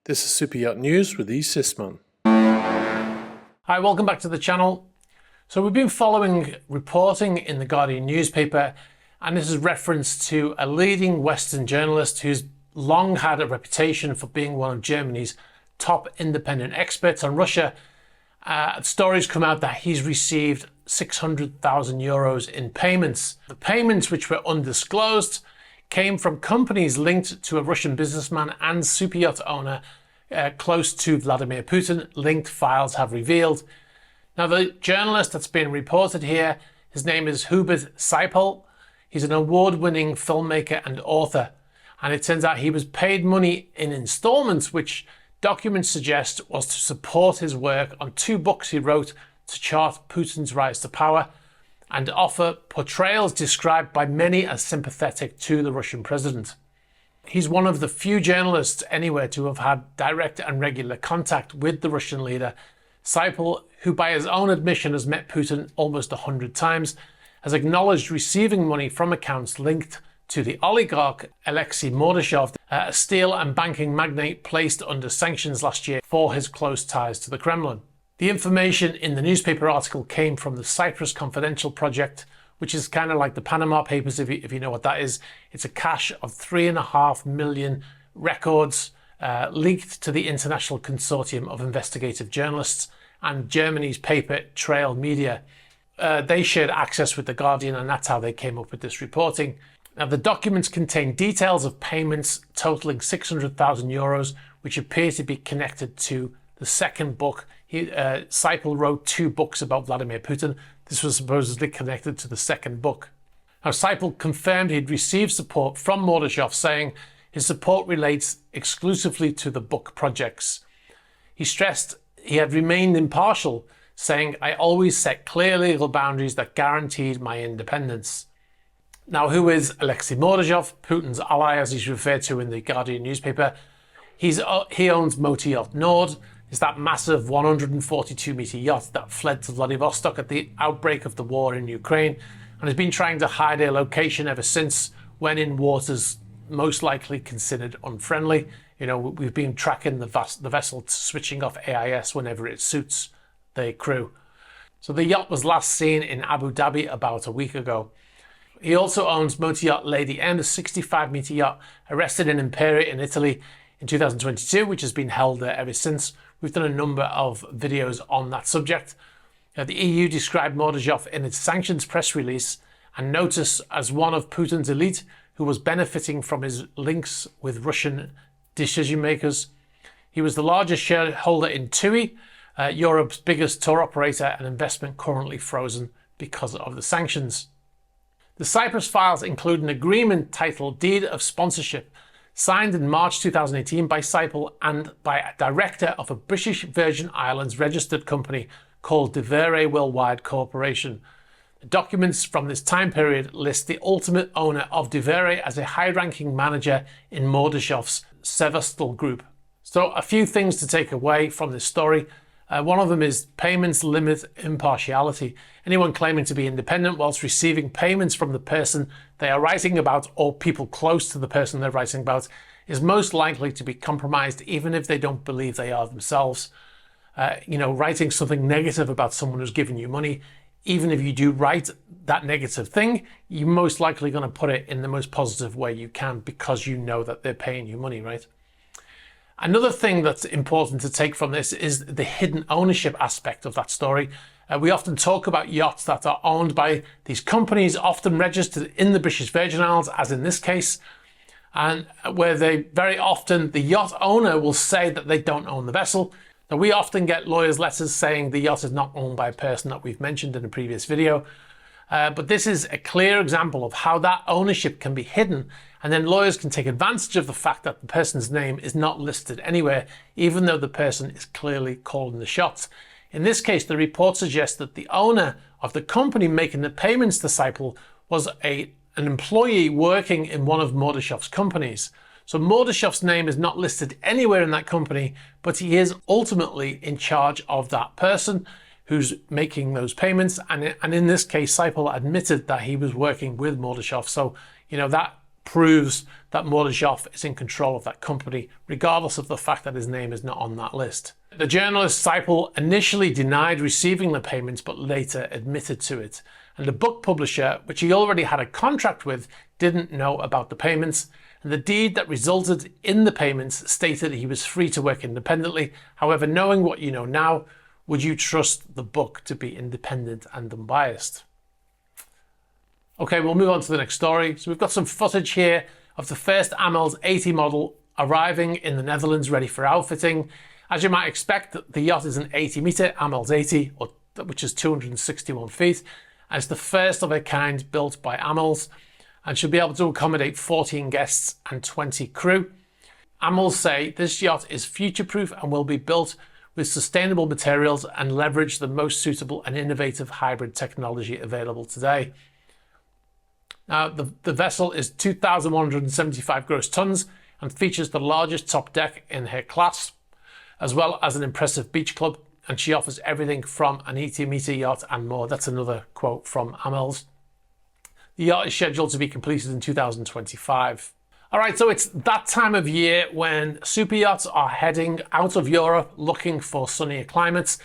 This is Super Yacht News with E. Sisman. Hi, welcome back to the channel. So we've been following reporting in the Guardian newspaper, and this is reference to a leading Western journalist who's long had a reputation for being one of Germany's top independent experts on Russia. Stories come out that he's received 600,000 euros in payments. The payments, which were undisclosed, came from companies linked to a Russian businessman and superyacht owner close to Vladimir Putin, linked files have revealed. Now, the journalist that's been reported here, his name is Hubert Seipel. He's an award-winning filmmaker and author, and it turns out he was paid money in installments, which documents suggest was to support his work on 2 books he wrote to chart Putin's rise to power and offer portrayals described by many as sympathetic to the Russian president. He's one of the few journalists anywhere to have had direct and regular contact with the Russian leader. Seipel, who by his own admission has met Putin almost 100 times, has acknowledged receiving money from accounts linked to the oligarch Alexei Mordashov, a steel and banking magnate placed under sanctions last year for his close ties to the Kremlin. The information in the newspaper article came from the Cyprus Confidential project, which is kind of like the Panama Papers, if you know what that is. It's a cache of 3.5 million records leaked to the International Consortium of Investigative Journalists and Germany's paper Trail Media. They shared access with The Guardian, and that's how they came up with this reporting. Now, the documents contain details of payments totaling 600,000 euros, which appear to be connected to the second book. Seipel wrote 2 books about Vladimir Putin. This was supposedly connected to the second book. Now, Seipel confirmed he'd received support from Mordashov, saying his support relates exclusively to the book projects. He stressed he had remained impartial, saying, "I always set clear legal boundaries that guaranteed my independence." Now, who is Alexei Mordashov, Putin's ally, as he's referred to in the Guardian newspaper? He owns Motor Yacht Nord. It's that massive 142-meter yacht that fled to Vladivostok at the outbreak of the war in Ukraine and has been trying to hide their location ever since, when in waters most likely considered unfriendly. You know, we've been tracking the vessel switching off AIS whenever it suits the crew. So the yacht was last seen in Abu Dhabi about a week ago. He also owns Motor Yacht Lady M, a 65-meter yacht arrested in Imperia in Italy in 2022, which has been held there ever since. We've done a number of videos on that subject. The EU described Mordashov in its sanctions press release and notice as one of Putin's elite who was benefiting from his links with Russian decision makers. He was the largest shareholder in TUI, Europe's biggest tour operator, an investment currently frozen because of the sanctions. The Cyprus files include an agreement titled Deed of Sponsorship, signed in March 2018 by Seipel and by a director of a British Virgin Islands registered company called Divere Worldwide Corporation. The documents from this time period list the ultimate owner of Divere as a high-ranking manager in Mordashov's Sevastopol group. So a few things to take away from this story. One of them is payments limit impartiality. Anyone claiming to be independent whilst receiving payments from the person they are writing about or people close to the person they're writing about is most likely to be compromised, even if they don't believe they are themselves. Writing something negative about someone who's given you money, even if you do write that negative thing, you're most likely going to put it in the most positive way you can because you know that they're paying you money, right? Another thing that's important to take from this is the hidden ownership aspect of that story. We often talk about yachts that are owned by these companies, often registered in the British Virgin Islands, as in this case, and where they very often, the yacht owner will say that they don't own the vessel. Now, we often get lawyers' letters saying the yacht is not owned by a person that we've mentioned in a previous video. But this is a clear example of how that ownership can be hidden, and then lawyers can take advantage of the fact that the person's name is not listed anywhere, even though the person is clearly calling the shots. In this case, the report suggests that the owner of the company making the payments to Seipel was an employee working in one of Mordashov's companies. So Mordashov's name is not listed anywhere in that company, but he is ultimately in charge of that person who's making those payments. And in this case, Seipel admitted that he was working with Mordashov. So, that proves that Mordashov is in control of that company, regardless of the fact that his name is not on that list. The journalist Seipel initially denied receiving the payments, but later admitted to it. And the book publisher, which he already had a contract with, didn't know about the payments. And the deed that resulted in the payments stated he was free to work independently. However, knowing what you know now, would you trust the book to be independent and unbiased? Okay, we'll move on to the next story. So we've got some footage here of the first Amels 80 model arriving in the Netherlands, ready for outfitting. As you might expect, the yacht is an 80 metre Amels 80, which is 261 feet, and it's the first of a kind built by Amels, and should be able to accommodate 14 guests and 20 crew. Amels say this yacht is future-proof and will be built with sustainable materials and leverage the most suitable and innovative hybrid technology available today. Now, the vessel is 2,175 gross tons and features the largest top deck in her class, as well as an impressive beach club, and she offers everything from an 80-metre yacht and more. That's another quote from Amels. The yacht is scheduled to be completed in 2025. All right, so it's that time of year when super yachts are heading out of Europe looking for sunnier climates.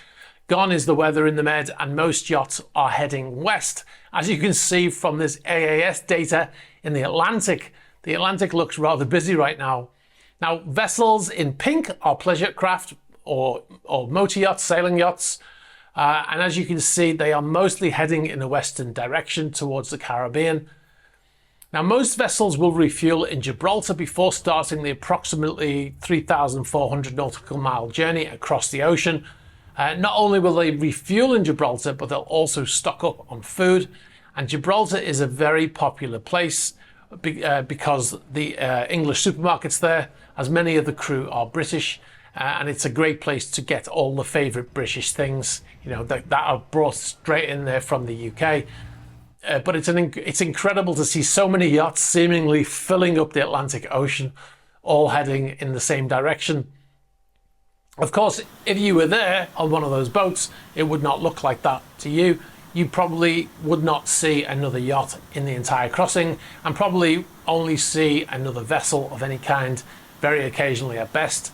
Gone is the weather in the Med, and most yachts are heading west. As you can see from this AAS data in the Atlantic looks rather busy right now. Now, vessels in pink are pleasure craft or motor yachts, sailing yachts. And as you can see, they are mostly heading in a western direction towards the Caribbean. Now, most vessels will refuel in Gibraltar before starting the approximately 3,400 nautical mile journey across the ocean. Not only will they refuel in Gibraltar, but they'll also stock up on food. And Gibraltar is a very popular place because the English supermarkets there, as many of the crew are British, and it's a great place to get all the favourite British things, you know, that are brought straight in there from the UK. But it's incredible to see so many yachts seemingly filling up the Atlantic Ocean, all heading in the same direction. Of course, if you were there on one of those boats, it would not look like that to you. You probably would not see another yacht in the entire crossing, and probably only see another vessel of any kind, very occasionally at best.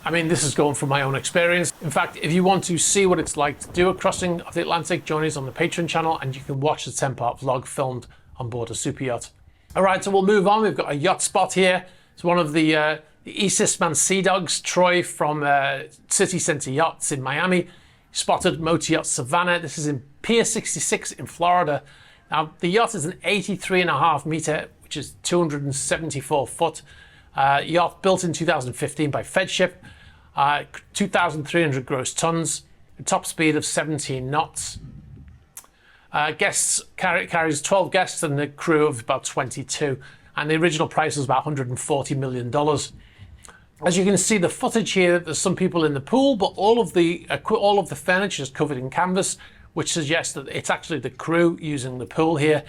I mean, this is going from my own experience. In fact, if you want to see what it's like to do a crossing of the Atlantic, join us on the Patreon channel and you can watch the 10-part vlog filmed on board a super yacht. All right, so we'll move on. We've got a YotSpot here. It's one of the Eastman Sea Dogs, Troy from City Center Yachts in Miami. Spotted motor yacht Savannah. This is in Pier 66 in Florida. Now, the yacht is an 83.5 meter, which is 274 foot yacht built in 2015 by Fedship. 2,300 gross tons, a top speed of 17 knots. Carries 12 guests and a crew of about 22. And the original price was about $140 million. As you can see the footage here, there's some people in the pool, but all of the furniture is covered in canvas, which suggests that it's actually the crew using the pool here.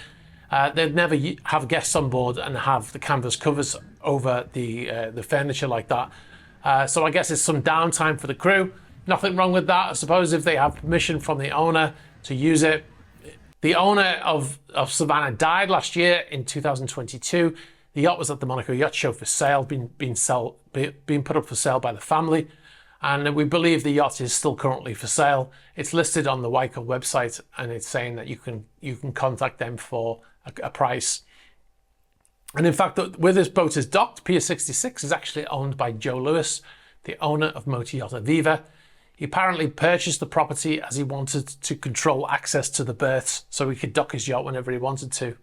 They'd never have guests on board and have the canvas covers over the furniture like that. So I guess it's some downtime for the crew. Nothing wrong with that, I suppose, if they have permission from the owner to use it. The owner of Savannah died last year in 2022. The yacht was at the Monaco Yacht Show for sale, being put up for sale by the family. And we believe the yacht is still currently for sale. It's listed on the Wyco website, and it's saying that you can contact them for a price. And in fact, where this boat is docked, Pier 66 is actually owned by Joe Lewis, the owner of Motor Yacht Aviva. He apparently purchased the property as he wanted to control access to the berths, so he could dock his yacht whenever he wanted to.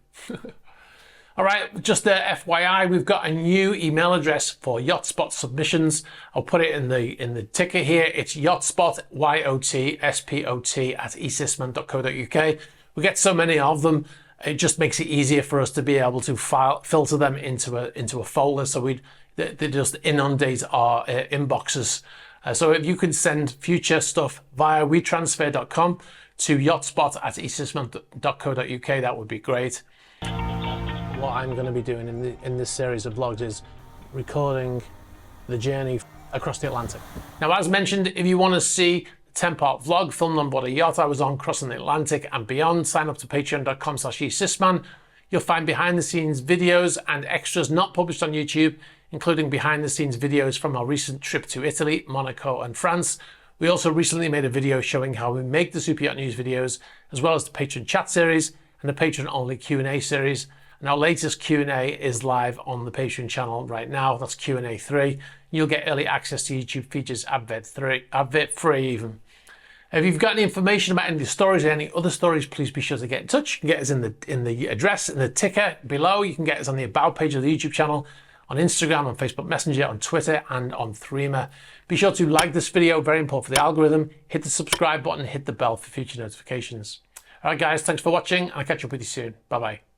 All right, just FYI, we've got a new email address for YotSpot submissions. I'll put it in the ticker here. It's YotSpot, YOTSPOT @esysman.co.uk. We get so many of them, it just makes it easier for us to be able to filter them into a folder, so they just inundate our inboxes. So if you can send future stuff via WeTransfer.com to YotSpot @esysman.co.uk, that would be great. What I'm going to be doing in this series of vlogs is recording the journey across the Atlantic. Now, as mentioned, if you want to see the 10-part vlog filmed on board a yacht I was on crossing the Atlantic and beyond, sign up to patreon.com/esysman. You'll find behind the scenes videos and extras not published on YouTube, including behind the scenes videos from our recent trip to Italy, Monaco and France. We also recently made a video showing how we make the Super Yacht News videos, as well as the patron chat series and the patron only Q&A series. And our latest Q&A is live on the Patreon channel right now. That's Q&A 3. You'll get early access to YouTube features, advert free even. If you've got any information about any of the stories or any other stories, please be sure to get in touch. You can get us in the address, in the ticker below. You can get us on the About page of the YouTube channel, on Instagram, on Facebook Messenger, on Twitter, and on Threema. Be sure to like this video, very important for the algorithm. Hit the subscribe button, hit the bell for future notifications. All right, guys, thanks for watching. I'll catch up with you soon. Bye-bye.